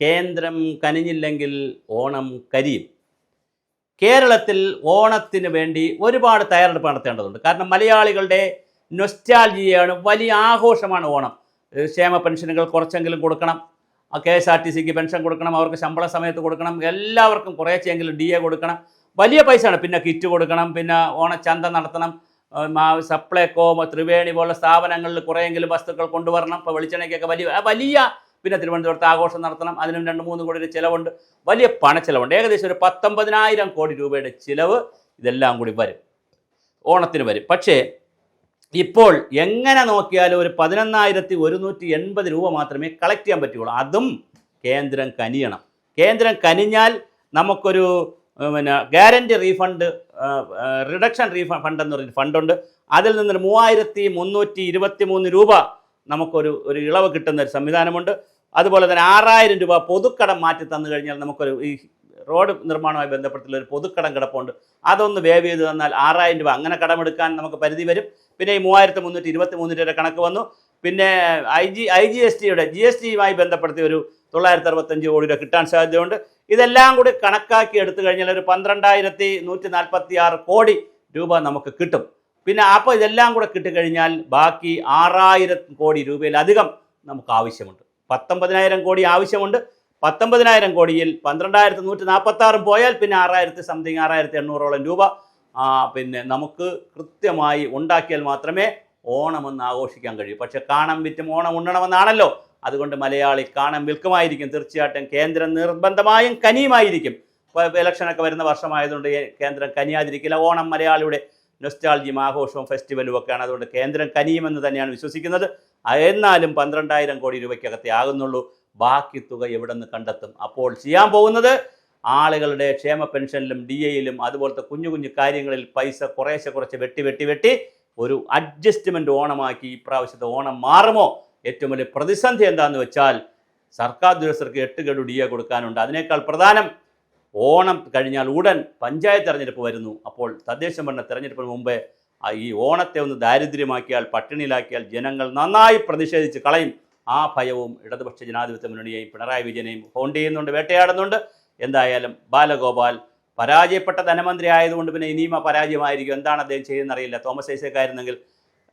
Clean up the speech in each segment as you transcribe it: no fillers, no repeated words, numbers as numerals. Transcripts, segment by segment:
കേന്ദ്രം കനിഞ്ഞില്ലെങ്കിൽ ഓണം കരിയും. കേരളത്തിൽ ഓണത്തിന് വേണ്ടി ഒരുപാട് തയ്യാറെടുപ്പ് നടത്തേണ്ടതുണ്ട്. കാരണം മലയാളികളുടെ നൊസ്റ്റാൾജിയയാണ്, വലിയ ആഘോഷമാണ് ഓണം. ക്ഷേമ പെൻഷനുകൾ കുറച്ചെങ്കിലും കൊടുക്കണം, KSRTCക്ക് പെൻഷൻ കൊടുക്കണം, അവർക്ക് ശമ്പള സമയത്ത് കൊടുക്കണം, എല്ലാവർക്കും കുറേച്ചെങ്കിലും DA കൊടുക്കണം, വലിയ പൈസയാണ്. പിന്നെ കിറ്റ് കൊടുക്കണം, പിന്നെ ഓണച്ചന്ത നടത്തണം, സപ്ലൈകോ ത്രിവേണി പോലുള്ള സ്ഥാപനങ്ങളിൽ കുറേയെങ്കിലും വസ്തുക്കൾ കൊണ്ടുവരണം. ഇപ്പോൾ വെളിച്ചെണ്ണയ്ക്കൊക്കെ വലിയ പിന്നെ തിരുവനന്തപുരത്ത് ആഘോഷം നടത്തണം, അതിനും 2-3 കോടി ചിലവുണ്ട്, വലിയ പണച്ചിലവുണ്ട്. ഏകദേശം ഒരു 19,000 കോടി രൂപയുടെ ചിലവ് ഇതെല്ലാം കൂടി വരും, ഓണത്തിന് വരും. പക്ഷേ ഇപ്പോൾ എങ്ങനെ നോക്കിയാലും ഒരു 11,180 രൂപ മാത്രമേ കളക്ട് ചെയ്യാൻ പറ്റുകയുള്ളൂ. അതും കേന്ദ്രം കനിയണം. കേന്ദ്രം കനിഞ്ഞാൽ നമുക്കൊരു ഗ്യാരണ്ടി റീഫണ്ട്, റിഡക്ഷൻ ഫണ്ട് എന്ന് പറയുന്ന ഫണ്ടുണ്ട്. അതിൽ നിന്നൊരു 3,323 രൂപ നമുക്കൊരു ഇളവ് കിട്ടുന്ന ഒരു സംവിധാനമുണ്ട്. അതുപോലെ തന്നെ 6,000 രൂപ പൊതുക്കടം മാറ്റി തന്നു കഴിഞ്ഞാൽ നമുക്കൊരു ഈ റോഡ് നിർമ്മാണവുമായി ബന്ധപ്പെട്ടുള്ള ഒരു പൊതുക്കടം കിടപ്പുണ്ട്, അതൊന്ന് വേവ് ചെയ്ത് തന്നാൽ 6,000 രൂപ അങ്ങനെ കടമെടുക്കാൻ നമുക്ക് പരിധി വരും. പിന്നെ ഈ 3,323 രൂപയുടെ കണക്ക് വന്നു. പിന്നെ GSTയുമായി ബന്ധപ്പെടുത്തി ഒരു 965 കോടി രൂപ കിട്ടാൻ സാധ്യതയുണ്ട്. ഇതെല്ലാം കൂടി കണക്കാക്കി എടുത്തു കഴിഞ്ഞാൽ ഒരു 12,146 കോടി രൂപ നമുക്ക് കിട്ടും. പിന്നെ അപ്പോൾ ഇതെല്ലാം കൂടെ കിട്ടിക്കഴിഞ്ഞാൽ ബാക്കി 6,000 കോടി രൂപയിലധികം നമുക്ക് ആവശ്യമുണ്ട്. 19,000 കോടി ആവശ്യമുണ്ട്. 19,000 കോടിയിൽ 12,146 പോയാൽ പിന്നെ 6,800 രൂപ പിന്നെ നമുക്ക് കൃത്യമായി ഉണ്ടാക്കിയാൽ മാത്രമേ ഓണമെന്ന് ആഘോഷിക്കാൻ കഴിയൂ. പക്ഷെ കാണം വിറ്റും ഓണം ഉണ്ണണമെന്നാണല്ലോ. അതുകൊണ്ട് മലയാളി കാണം വിൽക്കുമായിരിക്കും. തീർച്ചയായിട്ടും കേന്ദ്രം നിർബന്ധമായും കനിയുമായിരിക്കും. ഇപ്പോൾ ഇലക്ഷനൊക്കെ വരുന്ന വർഷമായതുകൊണ്ട് കേന്ദ്രം കനിയാതിരിക്കില്ല. ഓണം മലയാളിയുടെ നൊസ്റ്റാൾജിയും ആഘോഷവും ഫെസ്റ്റിവലും ഒക്കെയാണ്. അതുകൊണ്ട് കേന്ദ്രം കനിയുമെന്ന് തന്നെയാണ് വിശ്വസിക്കുന്നത്. എന്നാലും 12,000 കോടി രൂപയ്ക്കകത്തേ ആകുന്നുള്ളൂ. ബാക്കി തുക എവിടെ നിന്ന് കണ്ടെത്തും? അപ്പോൾ ചെയ്യാൻ പോകുന്നത് ആളുകളുടെ ക്ഷേമ പെൻഷനിലും DAയിലും അതുപോലത്തെ കുഞ്ഞു കുഞ്ഞു കാര്യങ്ങളിൽ പൈസ കുറേശ്ശെ വെട്ടി ഒരു അഡ്ജസ്റ്റ്മെൻറ്റ് ഓണമാക്കി ഇപ്രാവശ്യത്തെ ഓണം മാറുമോ? ഏറ്റവും വലിയ പ്രതിസന്ധി എന്താണെന്ന് വെച്ചാൽ സർക്കാർ ഉദ്യോഗസ്ഥർക്ക് 8 ഗഡു DA കൊടുക്കാനുണ്ട്. അതിനേക്കാൾ പ്രധാനം ഓണം കഴിഞ്ഞാൽ ഉടൻ പഞ്ചായത്ത് തെരഞ്ഞെടുപ്പ് വരുന്നു. അപ്പോൾ തദ്ദേശ ഭരണ തെരഞ്ഞെടുപ്പിന് മുമ്പേ ഈ ഓണത്തെ ഒന്ന് ദാരിദ്ര്യമാക്കിയാൽ, പട്ടിണിയിലാക്കിയാൽ ജനങ്ങൾ നന്നായി പ്രതിഷേധിച്ച് കളയും. ആ ഭയവും ഇടതുപക്ഷ ജനാധിപത്യ മുന്നണിയെയും പിണറായി വിജയനെയും ഹോണ്ട് ചെയ്യുന്നുണ്ട്, വേട്ടയാടുന്നുണ്ട്. എന്തായാലും ബാലഗോപാൽ പരാജയപ്പെട്ട ധനമന്ത്രി ആയതുകൊണ്ട് പിന്നെ ഇനിയും പരാജയമായിരിക്കും. എന്താണ് അദ്ദേഹം ചെയ്യുന്നറിയില്ല. തോമസ് ഐസക്കായിരുന്നെങ്കിൽ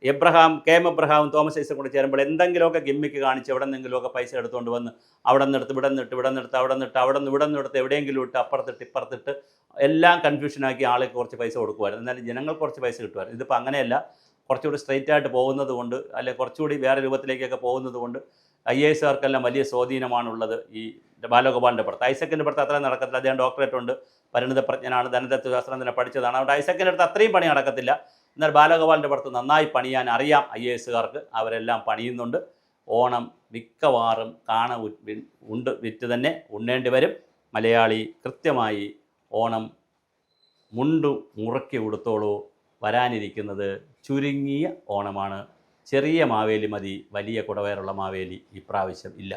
KM എബ്രഹാമും തോമസ് ഐസക് കൂടെ ചേരുമ്പോൾ എന്തെങ്കിലുമൊക്കെ ഗിമ്മിക്ക് കാണിച്ച് എവിടെ നിന്നെങ്കിലുമൊക്കെ പൈസ എടുത്തുകൊണ്ട് വന്ന് അവിടെ നിന്നെടുത്ത് ഇവിടെ നിന്നെടുത്ത് എവിടെയെങ്കിലും ഇട്ട് അപ്പുറത്തിട്ട് ഇപ്പുറത്തിട്ട് എല്ലാം കൺഫ്യൂഷനാക്കി ആൾക്ക് കുറച്ച് പൈസ കൊടുക്കുമായിരുന്നു. എന്നാലും ജനങ്ങൾക്ക് കുറച്ച് പൈസ കിട്ടുമായിരുന്നു. ഇതിപ്പോൾ അങ്ങനെയല്ല. കുറച്ചുകൂടി സ്ട്രെയിറ്റ് ആയിട്ട് പോകുന്നത് കൊണ്ട്, അല്ലെങ്കിൽ കുറച്ചുകൂടി വേറെ രൂപത്തിലേക്കൊക്കെ പോകുന്നത് കൊണ്ട് IASകാർക്കെല്ലാം വലിയ സ്വാധീനമാണുള്ളത് ഈ ബാലഗോപാലിൻ്റെ പുറത്ത്. ഐസക്കിൻ്റെ പുറത്ത് അത്രയും നടക്കത്തില്ല. അദ്ദേഹം ഡോക്ടറേറ്റ് ഉണ്ട്, പരിണിത പ്രജ്ഞനാണ്, ധനതത്വശാസ്ത്രം തന്നെ പഠിച്ചതാണ്. അവിടെ ഐസക്കിൻ്റെ അടുത്ത് അത്രയും പണി നടക്കത്തില്ല. എന്നാൽ ബാലഗോപാലിൻ്റെ പുറത്ത് നന്നായി പണിയാൻ അറിയാം IASകാർക്ക്. അവരെല്ലാം പണിയുന്നുണ്ട്. ഓണം മിക്കവാറും വിറ്റ് തന്നെ ഉണ്ണേണ്ടി വരും. മലയാളി കൃത്യമായി ഓണം മുറുക്കി ഉടുത്തോളൂ. വരാനിരിക്കുന്നത് ചുരുങ്ങിയ ഓണമാണ്. ചെറിയ മാവേലി മതി, വലിയ കുടവയറുള്ള മാവേലി ഇപ്രാവശ്യം ഇല്ല.